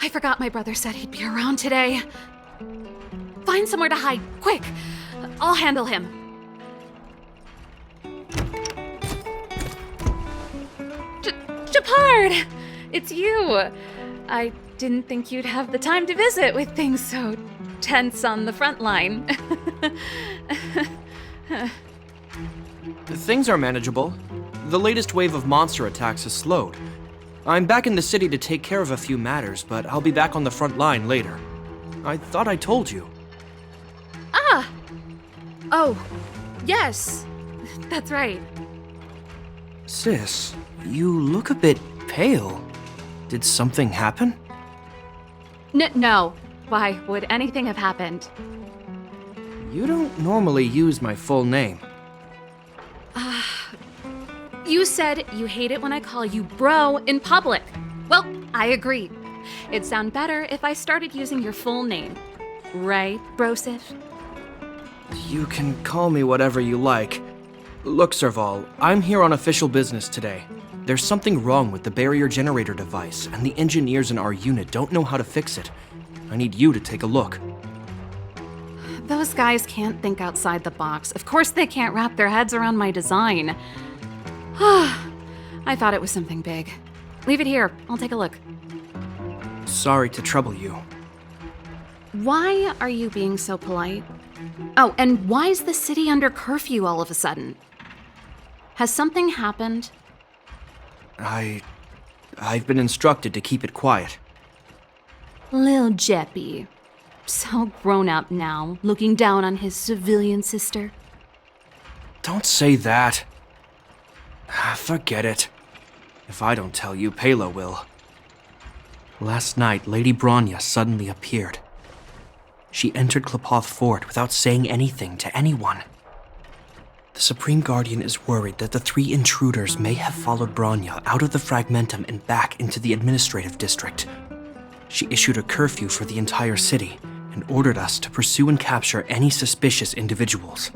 I forgot my brother said he'd be around today. Find somewhere to hide, quick! I'll handle him. Shepard! It's you! I didn't think you'd have the time to visit with things so tense on the front line. Things are manageable. The latest wave of monster attacks has slowed. I'm back in the city to take care of a few matters, but I'll be back on the front line later. I thought I told you. Ah! Oh, yes. That's right. Sis, you look a bit pale. Did something happen? No. Why would anything have happened? You don't normally use my full name. You said you hate it when I call you bro in public. Well, I agree. It'd sound better if I started using your full name. Right, Brosif? You can call me whatever you like. Look, Serval, I'm here on official business today. There's something wrong with the barrier generator device, and the engineers in our unit don't know how to fix it. I need you to take a look. Those guys can't think outside the box. Of course they can't wrap their heads around my design. I thought it was something big. Leave it here. I'll take a look. Sorry to trouble you. Why are you being so polite? Oh, and why is the city under curfew all of a sudden? Has something happened? I've been instructed to keep it quiet. Lil Jeppy. So grown up now, looking down on his civilian sister. Don't say that. Forget it. If I don't tell you, Pela will. Last night, Lady Bronya suddenly appeared. She entered Klepoth Fort without saying anything to anyone. The Supreme Guardian is worried that the 3 intruders may have followed Bronya out of the Fragmentum and back into the administrative district. She issued a curfew for the entire city and ordered us to pursue and capture any suspicious individuals.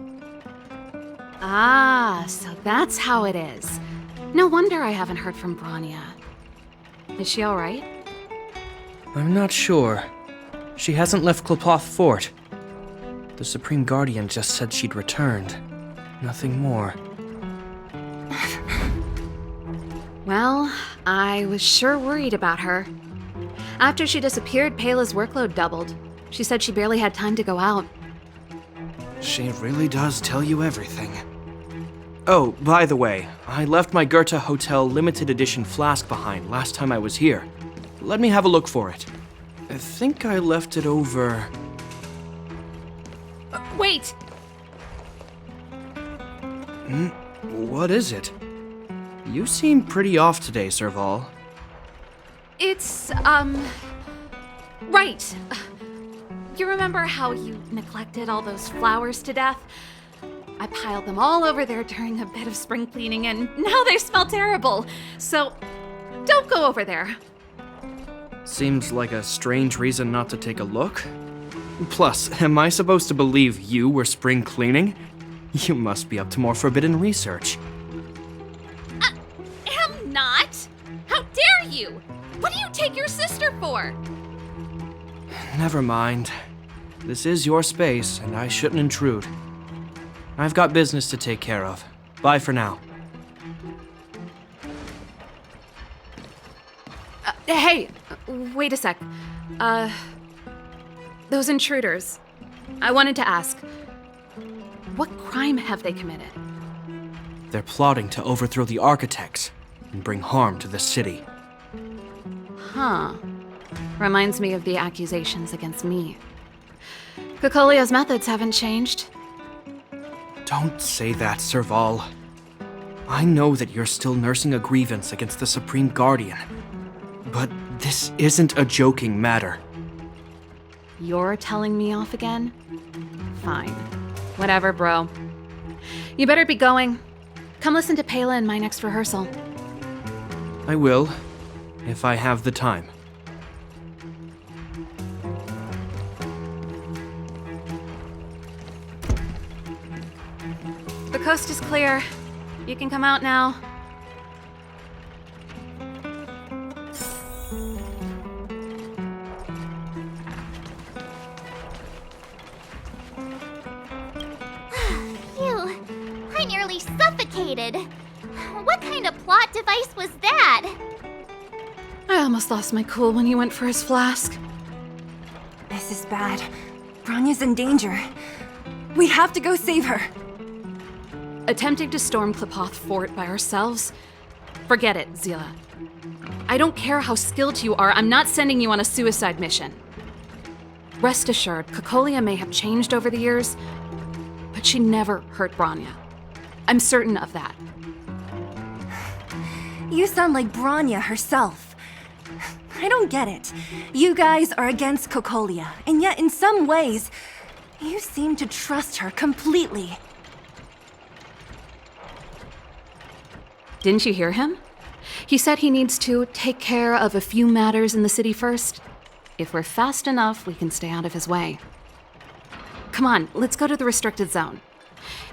Ah, so that's how it is. No wonder I haven't heard from Bronya. Is she all right? I'm not sure. She hasn't left Klepoth Fort. The Supreme Guardian just said she'd returned. Nothing more. Well, I was sure worried about her. After she disappeared, Pela's workload doubled. She said she barely had time to go out. She really does tell you everything. Oh, by the way, I left my Goethe Hotel limited edition flask behind last time I was here. Let me have a look for it. I think I left it over... Wait! What is it? You seem pretty off today, Serval. It's, right. You remember how you neglected all those flowers to death? I piled them all over there during a bit of spring cleaning, and now they smell terrible. So, don't go over there. Seems like a strange reason not to take a look. Plus, am I supposed to believe you were spring cleaning? You must be up to more forbidden research. Am not! How dare you! What do you take your sister for? Never mind. This is your space, and I shouldn't intrude. I've got business to take care of. Bye for now. Hey, wait a sec. Those intruders. I wanted to ask, what crime have they committed? They're plotting to overthrow the architects and bring harm to the city. Huh. Reminds me of the accusations against me. Kokolio's methods haven't changed. Don't say that, Serval. I know that you're still nursing a grievance against the Supreme Guardian. But this isn't a joking matter. You're telling me off again? Fine. Whatever, bro. You better be going. Come listen to Pela in my next rehearsal. I will, if I have the time. The coast is clear. You can come out now. activated. What kind of plot device was that? I almost lost my cool when he went for his flask. This is bad. Bronya's in danger. We have to go save her. Attempting to storm Klipoth Fort by ourselves? Forget it, Zila. I don't care how skilled you are, I'm not sending you on a suicide mission. Rest assured, Cocolia may have changed over the years, but she never hurt Bronya. I'm certain of that. You sound like Bronya herself. I don't get it. You guys are against Cocolia, and yet in some ways, you seem to trust her completely. Didn't you hear him? He said he needs to take care of a few matters in the city first. If we're fast enough, we can stay out of his way. Come on, let's go to the restricted zone.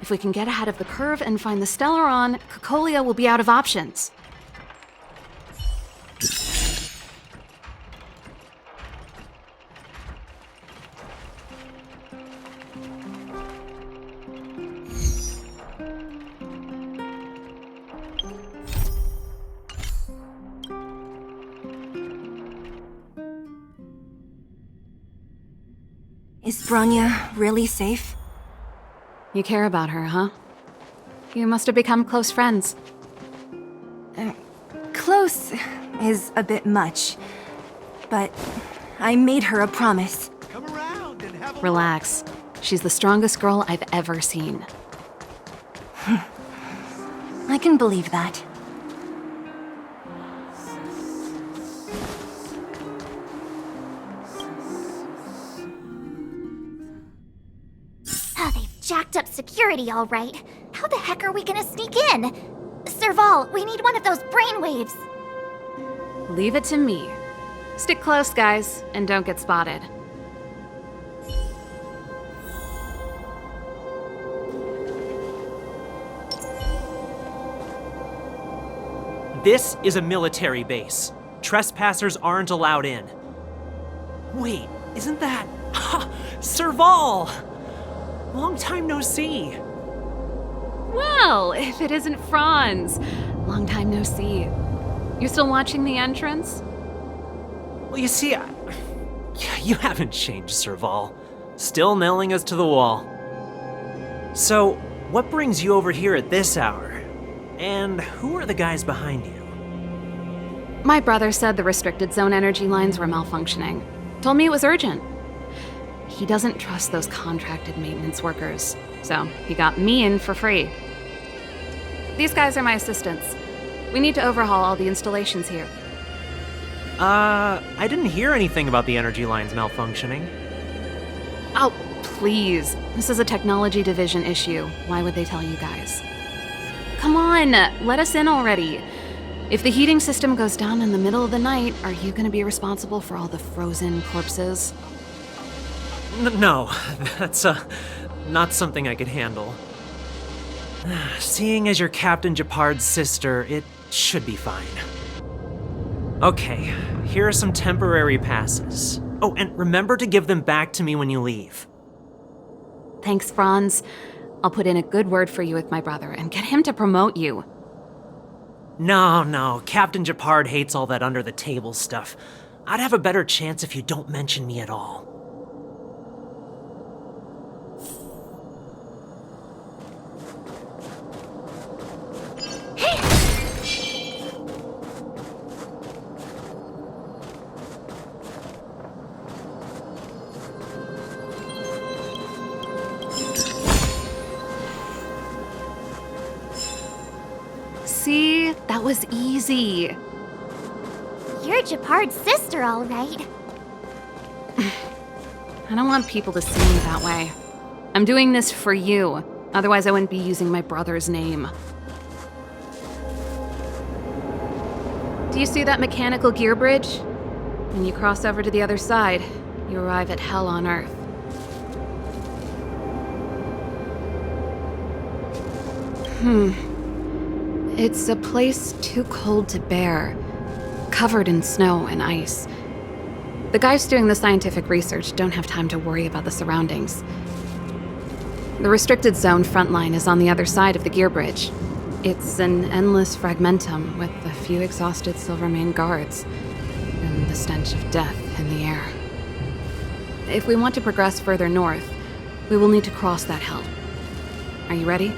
If we can get ahead of the curve and find the Stellaron, Cocolia will be out of options. Is Bronya really safe? You care about her, huh? You must have become close friends. Close is a bit much, but I made her a promise. Come around and have a Relax. She's the strongest girl I've ever seen. I can believe that. Oh, they've jacked up security all right. How the heck are we gonna sneak in? Serval, we need one of those brainwaves. Leave it to me. Stick close, guys, and don't get spotted. This is a military base. Trespassers aren't allowed in. Wait, isn't that... Serval! Long time no see. Well, if it isn't Franz. Long time no see. You still watching the entrance? Well, you see, you haven't changed, Serval. Still nailing us to the wall. So, what brings you over here at this hour? And who are the guys behind you? My brother said the restricted zone energy lines were malfunctioning. Told me it was urgent. He doesn't trust those contracted maintenance workers, so he got me in for free. These guys are my assistants. We need to overhaul all the installations here. I didn't hear anything about the energy lines malfunctioning. Oh, please. This is a technology division issue. Why would they tell you guys? Come on, let us in already. If the heating system goes down in the middle of the night, are you going to be responsible for all the frozen corpses? No, that's not something I could handle. Seeing as you're Captain Japard's sister, it should be fine. Okay, here are some temporary passes. Oh, and remember to give them back to me when you leave. Thanks, Franz. I'll put in a good word for you with my brother and get him to promote you. No, Captain Japard hates all that under-the-table stuff. I'd have a better chance if you don't mention me at all. See? That was easy. You're Japard's sister, all right. I don't want people to see me that way. I'm doing this for you. Otherwise, I wouldn't be using my brother's name. Do you see that mechanical gear bridge? When you cross over to the other side, you arrive at Hell on Earth. It's a place too cold to bear, covered in snow and ice. The guys doing the scientific research don't have time to worry about the surroundings. The restricted zone front line is on the other side of the gear bridge. It's an endless fragmentum with a few exhausted Silvermane guards, and the stench of death in the air. If we want to progress further north, we will need to cross that hell. Are you ready?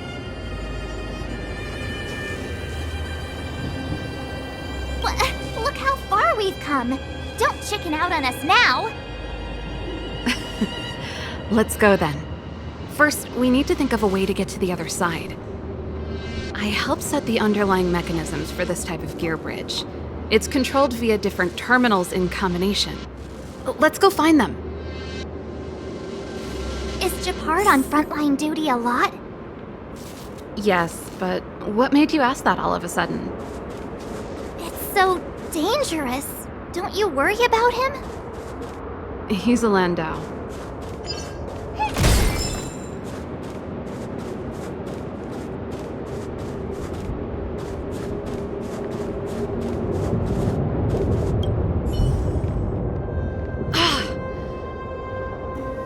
Look how far we've come! Don't chicken out on us now! Let's go then. First, we need to think of a way to get to the other side. I helped set the underlying mechanisms for this type of gear bridge. It's controlled via different terminals in combination. Let's go find them. Is Gepard on frontline duty a lot? Yes, but what made you ask that all of a sudden? It's so dangerous. Don't you worry about him? He's a Landau.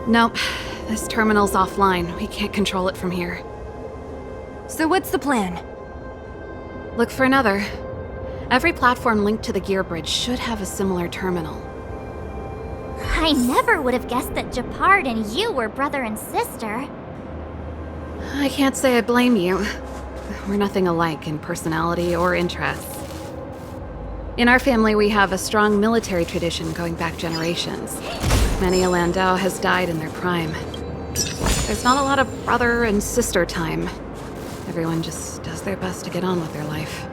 Nope. This terminal's offline. We can't control it from here. So what's the plan? Look for another. Every platform linked to the gear bridge should have a similar terminal. I never would have guessed that Gepard and you were brother and sister. I can't say I blame you. We're nothing alike in personality or interests. In our family, we have a strong military tradition going back generations. Many a Landau has died in their prime. There's not a lot of brother and sister time. Everyone just does their best to get on with their life.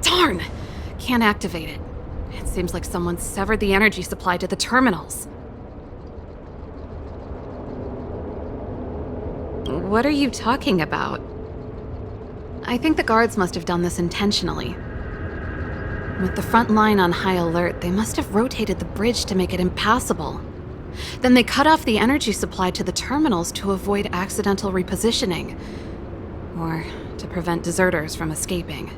Darn! Can't activate it. It seems like someone severed the energy supply to the terminals. What are you talking about? I think the guards must have done this intentionally. With the front line on high alert, they must have rotated the bridge to make it impassable. Then they cut off the energy supply to the terminals to avoid accidental repositioning, or to prevent deserters from escaping.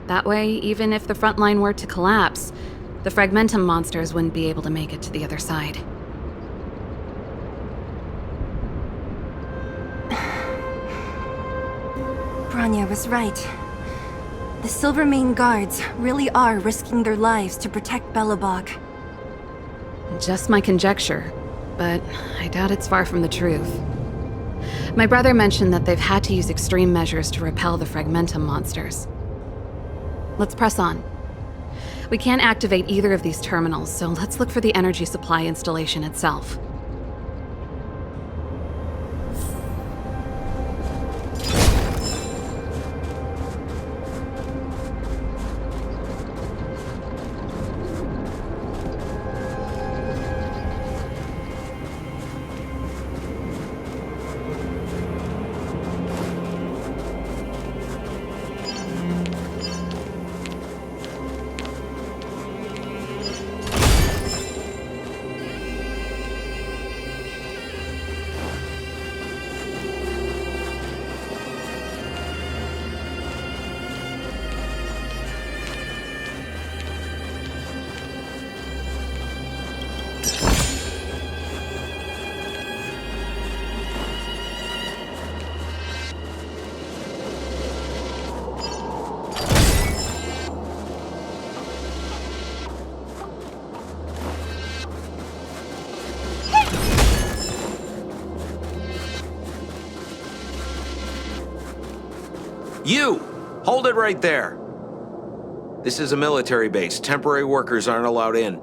That way, even if the front line were to collapse, the fragmentum monsters wouldn't be able to make it to the other side. Bronya was right. The Silvermane guards really are risking their lives to protect Belobog. Just my conjecture, but I doubt it's far from the truth. My brother mentioned that they've had to use extreme measures to repel the fragmentum monsters. Let's press on. We can't activate either of these terminals, so let's look for the energy supply installation itself. You! Hold it right there. This is a military base. Temporary workers aren't allowed in.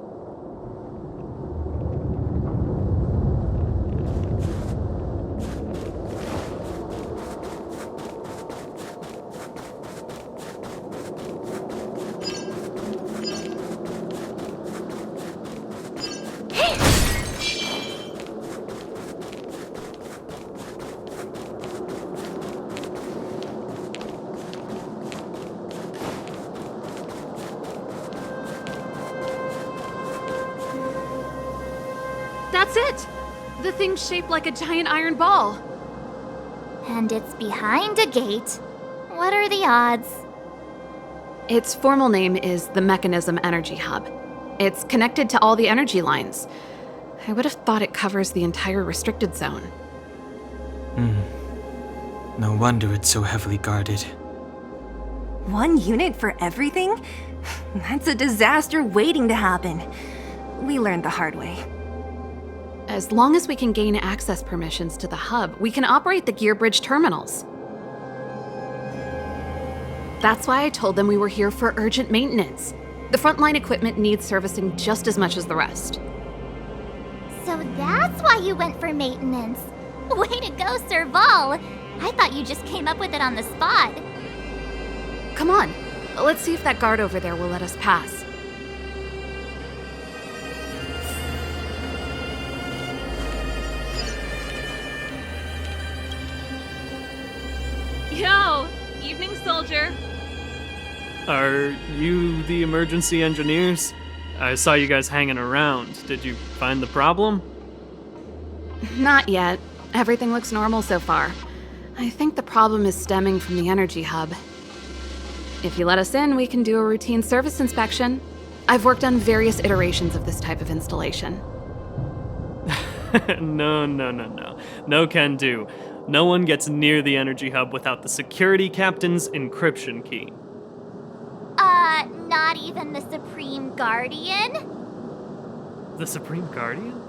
That's it! The thing's shaped like a giant iron ball. And it's behind a gate. What are the odds? Its formal name is the Mechanism Energy Hub. It's connected to all the energy lines. I would have thought it covers the entire restricted zone. No wonder it's so heavily guarded. One unit for everything? That's a disaster waiting to happen. We learned the hard way. As long as we can gain access permissions to the hub, we can operate the gear bridge terminals. That's why I told them we were here for urgent maintenance. The frontline equipment needs servicing just as much as the rest. So that's why you went for maintenance. Way to go, Serval. I thought you just came up with it on the spot. Come on, let's see if that guard over there will let us pass. Yo, evening soldier. Are you the emergency engineers? I saw you guys hanging around. Did you find the problem? Not yet. Everything looks normal so far. I think the problem is stemming from the energy hub. If you let us in, we can do a routine service inspection. I've worked on various iterations of this type of installation. No. No can do. No one gets near the energy hub without the security captain's encryption key. Not even the Supreme Guardian? The Supreme Guardian?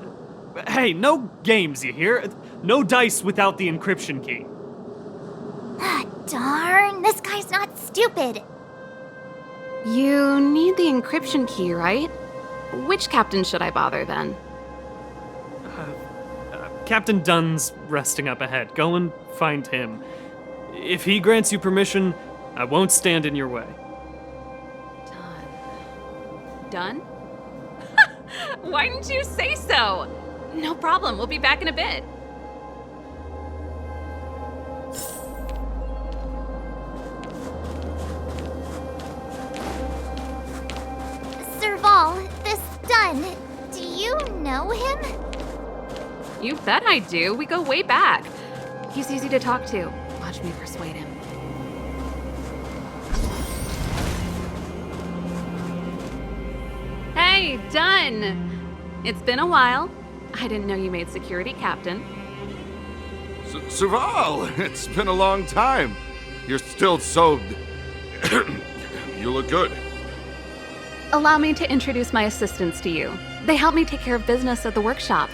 Hey, no games, you hear? No dice without the encryption key. Darn, this guy's not stupid. You need the encryption key, right? Which captain should I bother then? Captain Dunn's resting up ahead. Go and find him. If he grants you permission, I won't stand in your way. Done? Why didn't you say so? No problem, we'll be back in a bit. Serval, this Dunn, do you know him? You bet I do. We go way back. He's easy to talk to. Watch me persuade him. Hey, Dunn! It's been a while. I didn't know you made security captain. Serval, it's been a long time. You're still so... You look good. Allow me to introduce my assistants to you. They help me take care of business at the workshop.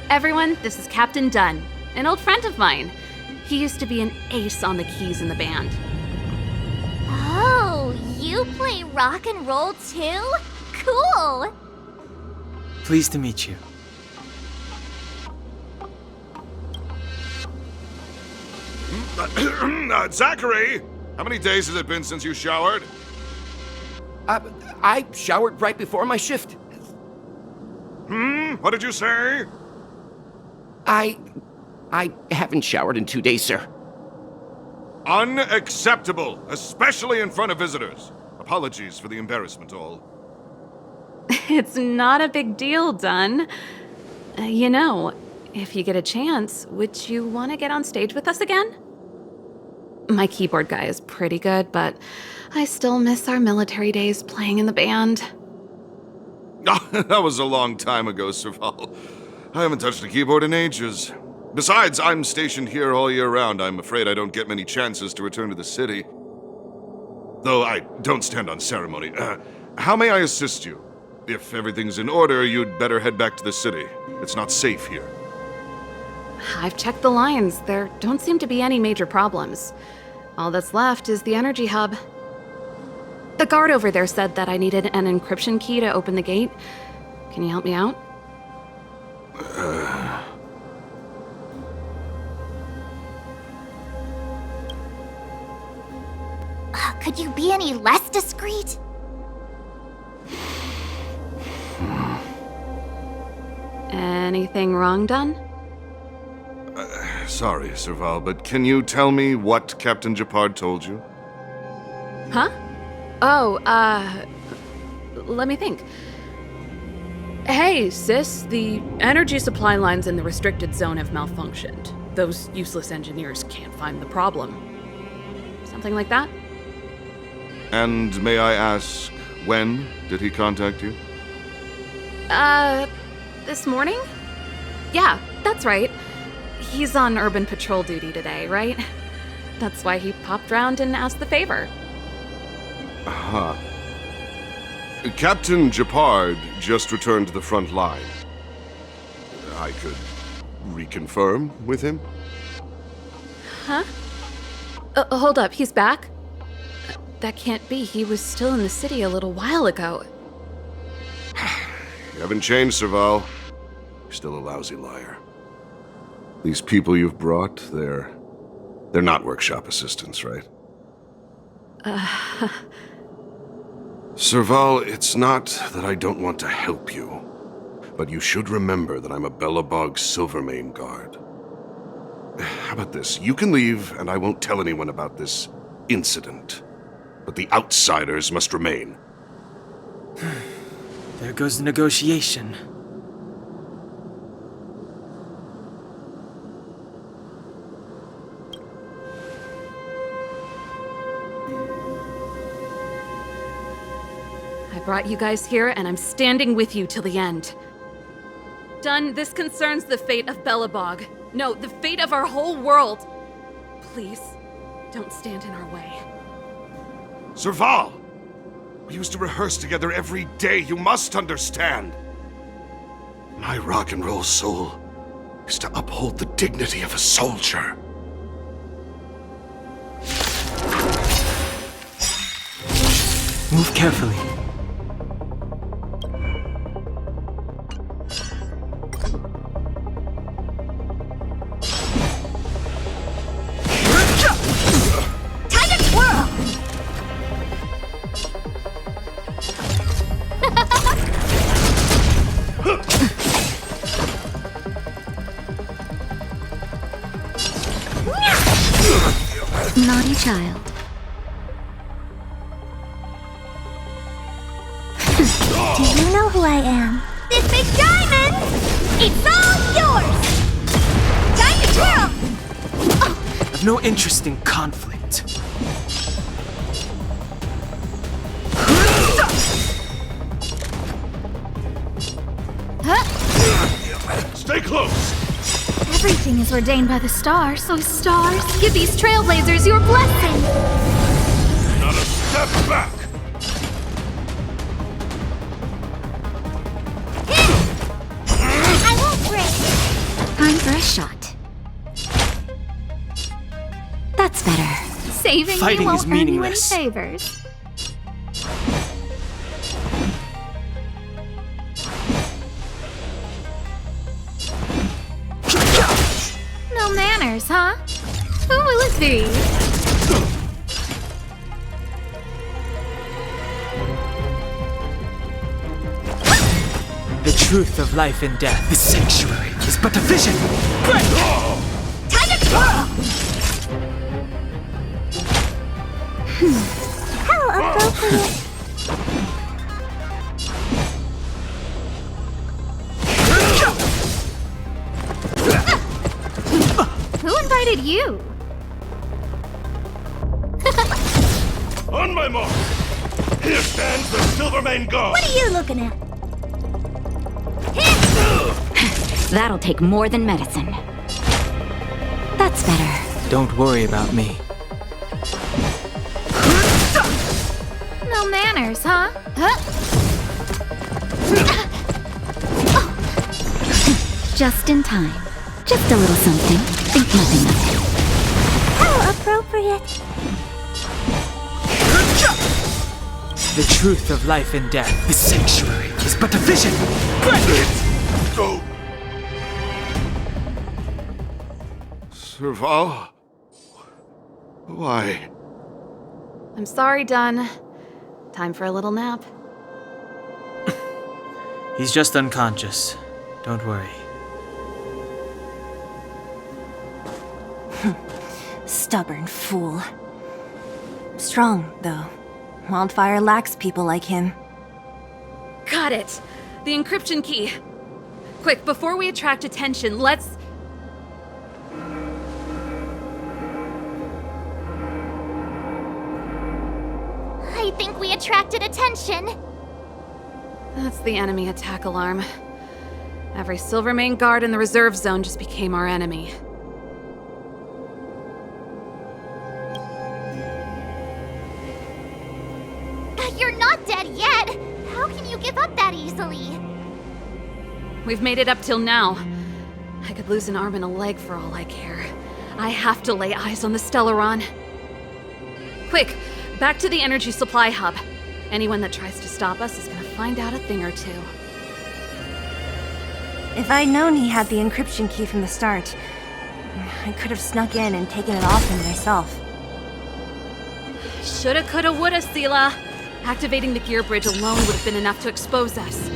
Everyone, this is Captain Dunn, an old friend of mine. He used to be an ace on the keys in the band. Oh, you play rock and roll too? Cool! Pleased to meet you. Zachary! How many days has it been since you showered? I showered right before my shift. What did you say? I haven't showered in 2 days, sir. Unacceptable, especially in front of visitors. Apologies for the embarrassment, all. It's not a big deal, Dunn. You know, if you get a chance, would you want to get on stage with us again? My keyboard guy is pretty good, but I still miss our military days playing in the band. That was a long time ago, Serval. I haven't touched a keyboard in ages. Besides, I'm stationed here all year round. I'm afraid I don't get many chances to return to the city. Though I don't stand on ceremony. How may I assist you? If everything's in order, you'd better head back to the city. It's not safe here. I've checked the lines. There don't seem to be any major problems. All that's left is the energy hub. The guard over there said that I needed an encryption key to open the gate. Can you help me out? Could you be any less discreet? Anything wrong done? Sorry, Serval, but can you tell me what Captain Japard told you? Huh? Oh, let me think. Hey, sis, the energy supply lines in the restricted zone have malfunctioned. Those useless engineers can't find the problem. Something like that? And may I ask, when did he contact you? This morning? Yeah, that's right. He's on urban patrol duty today, right? That's why he popped round and asked the favor. Huh. Captain Japard just returned to the front line. I could reconfirm with him? Huh? Hold up, he's back? That can't be. He was still in the city a little while ago. You haven't changed, Serval. You're still a lousy liar. These people you've brought, they're not workshop assistants, right? Serval, it's not that I don't want to help you, but you should remember that I'm a Belobog Silvermane guard. How about this? You can leave, and I won't tell anyone about this incident. But the outsiders must remain. There goes the negotiation. I brought you guys here, and I'm standing with you till the end. Done. This concerns the fate of Belobog. No, the fate of our whole world. Please, don't stand in our way. Serval! We used to rehearse together every day, you must understand. My rock and roll soul is to uphold the dignity of a soldier. Move carefully. Time to twirl! Naughty child. Do you know who I am? This big diamond! It's all yours! Time to twirl! I've no interest in conflict. Stay close! Everything is ordained by the stars, so stars, give these trailblazers your blessing! Not a step back! I won't break! Time for a shot. That's better. Saving Fighting you won't is earn you any meaningless. favors. No manners, huh? Who will it be? The truth of life and death. This sanctuary is but a vision. Time to twirl! How appropriate. Who invited you? On my mark! Here stands the Silvermane Guard! What are you looking at? That'll take more than medicine. That's better. Don't worry about me. No manners, huh? Just in time. Just a little something. Think nothing of it. How appropriate. The truth of life and death. This sanctuary is but a vision. Go. Serval? Why? I'm sorry, Dunn. Time for a little nap. He's just unconscious. Don't worry. Stubborn fool. Strong, though. Wildfire lacks people like him. Got it! The encryption key. Quick, before we attract attention, let's... I think we attracted attention. That's the enemy attack alarm. Every Silvermane guard in the reserve zone just became our enemy. You're not dead yet. How can you give up that easily? We've made it up till now. I could lose an arm and a leg for all I care. I have to lay eyes on the Stellaron. Quick, back to the energy supply hub. Anyone that tries to stop us is gonna find out a thing or two. If I'd known he had the encryption key from the start, I could have snuck in and taken it off him myself. Shoulda, coulda, woulda, Sela. Activating the gear bridge alone would have been enough to expose us.